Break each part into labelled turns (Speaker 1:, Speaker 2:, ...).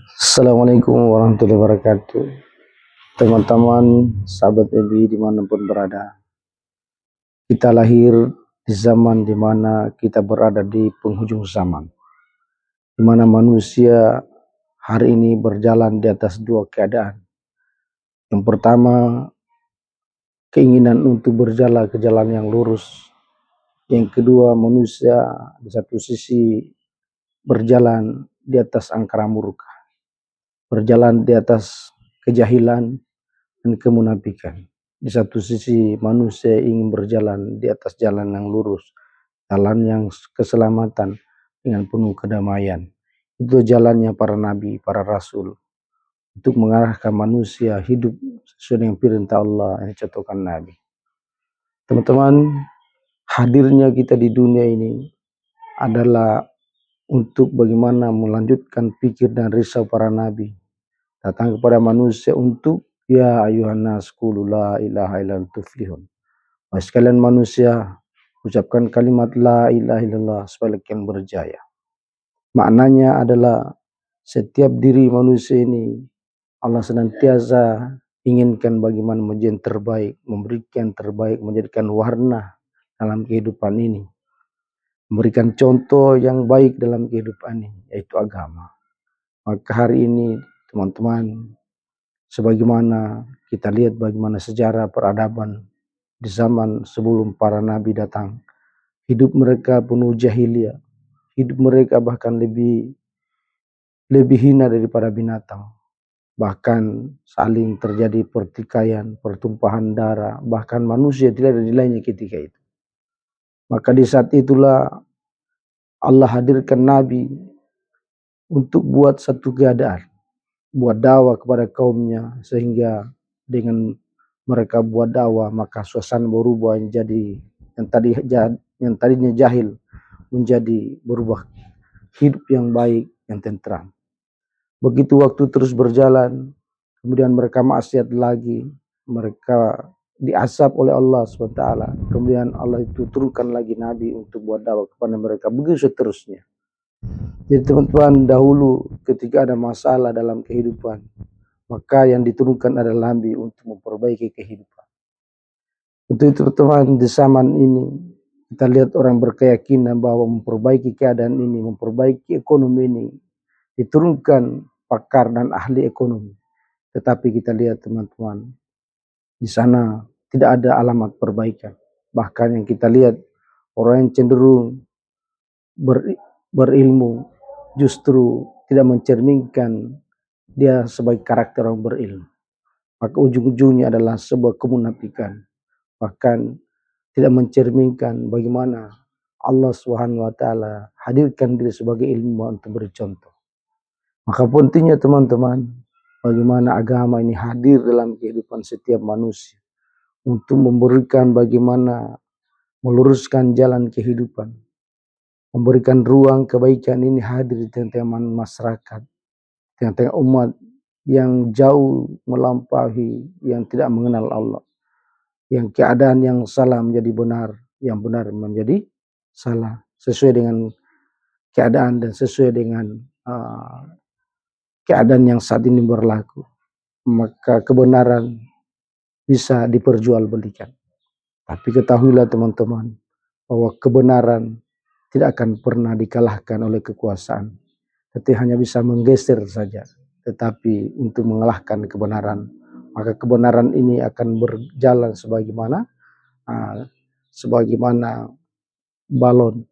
Speaker 1: Assalamualaikum warahmatullahi wabarakatuh. Teman-teman, sahabat Ebi dimanapun berada. Kita lahir di zaman dimana kita berada di penghujung zaman. Di mana manusia hari ini berjalan di atas dua keadaan. Yang pertama, keinginan untuk berjalan ke jalan yang lurus. Yang kedua, manusia di satu sisi berjalan di atas angkara murka. Berjalan di atas kejahilan dan kemunafikan. Di satu sisi manusia ingin berjalan di atas jalan yang lurus, jalan yang keselamatan dengan penuh kedamaian. Itu jalannya para nabi, para rasul untuk mengarahkan manusia hidup sesuai dengan perintah Allah yang dicontohkan nabi. Teman-teman, hadirnya kita di dunia ini adalah untuk bagaimana melanjutkan pikir dan risau para nabi datang kepada manusia untuk ya ayuhan nas qulu la ilaha illallah tuflihun. Wahai sekalian manusia, ucapkan kalimat la ilaha illallah supaya kalian berjaya. Maknanya adalah setiap diri manusia ini Allah senantiasa inginkan bagaimana menjadi terbaik, memberikan terbaik, menjadikan warna dalam kehidupan ini. Memberikan contoh yang baik dalam kehidupan ini, yaitu agama. Maka hari ini teman-teman, sebagaimana kita lihat bagaimana sejarah peradaban di zaman sebelum para nabi datang, hidup mereka penuh jahiliyah, hidup mereka bahkan lebih hina daripada binatang, bahkan saling terjadi pertikaian, pertumpahan darah, bahkan manusia tidak ada nilainya ketika itu. Maka di saat itulah Allah hadirkan nabi untuk buat satu keadaan, buat dakwah kepada kaumnya, sehingga dengan mereka buat dakwah maka suasana berubah menjadi yang tadinya jahil menjadi berubah hidup yang baik, yang tentram. Begitu waktu terus berjalan, kemudian mereka maksiat lagi, mereka diazab oleh Allah SWT. Kemudian Allah itu turunkan lagi nabi untuk buat dakwah kepada mereka, begitu seterusnya. Jadi teman-teman, dahulu ketika ada masalah dalam kehidupan, maka yang diturunkan adalah nabi untuk memperbaiki kehidupan. Untuk itu teman-teman, di zaman ini kita lihat orang berkeyakinan bahwa memperbaiki keadaan ini, memperbaiki ekonomi ini, diturunkan pakar dan ahli ekonomi. Tetapi kita lihat teman-teman, di sana tidak ada alamat perbaikan. Bahkan yang kita lihat, orang yang cenderung berilmu justru tidak mencerminkan dia sebagai karakter orang berilmu. Maka ujung-ujungnya adalah sebuah kemunafikan. Bahkan tidak mencerminkan bagaimana Allah SWT hadirkan diri sebagai ilmuwan untuk beri contoh. Maka pentingnya teman-teman, bagaimana agama ini hadir dalam kehidupan setiap manusia untuk memberikan bagaimana meluruskan jalan kehidupan, memberikan ruang kebaikan ini hadir di tengah-tengah masyarakat, tengah-tengah umat yang jauh melampaui, yang tidak mengenal Allah, yang keadaan yang salah menjadi benar, yang benar menjadi salah, sesuai dengan keadaan dan sesuai dengan keadaan yang saat ini berlaku. Maka kebenaran bisa diperjualbelikan. Tapi ketahuilah teman-teman, bahwa kebenaran tidak akan pernah dikalahkan oleh kekuasaan. Tapi hanya bisa menggeser saja. Tetapi untuk mengalahkan kebenaran, maka kebenaran ini akan berjalan sebagaimana balon.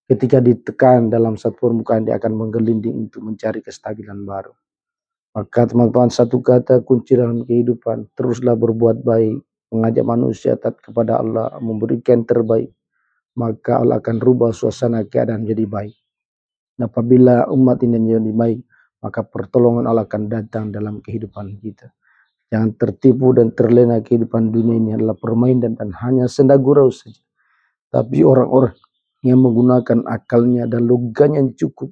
Speaker 1: Ketika ditekan dalam satu permukaan, dia akan menggelinding untuk mencari kestabilan baru. Maka teman-teman, satu kata kunci dalam kehidupan, teruslah berbuat baik, mengajak manusia taat kepada Allah, memberikan terbaik, maka Allah akan rubah suasana keadaan jadi baik. Apabila umat ini menjadi baik, maka pertolongan Allah akan datang dalam kehidupan kita. Jangan tertipu dan terlena kehidupan dunia ini adalah permainan dan hanya senda gurau saja. Tapi orang-orang yang menggunakan akalnya dan logikanya yang cukup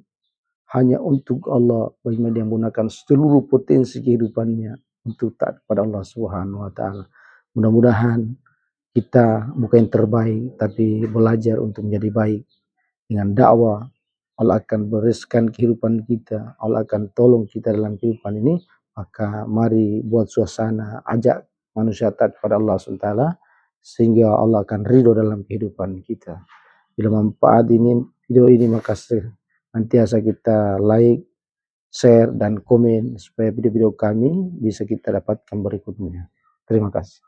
Speaker 1: hanya untuk Allah, bagaimana dia menggunakan seluruh potensi kehidupannya untuk taat kepada Allah Subhanahu wa taala. Mudah-mudahan kita bukan yang terbaik, tapi belajar untuk menjadi baik dengan dakwah, Allah akan bereskan kehidupan kita, Allah akan tolong kita dalam kehidupan ini. Maka mari buat suasana, ajak manusia taat kepada Allah SWT, sehingga Allah akan ridho dalam kehidupan kita. Bila manfaat ini video ini, maka nantiasa kita like, share, dan komen supaya video-video kami bisa kita dapatkan berikutnya. Terima kasih.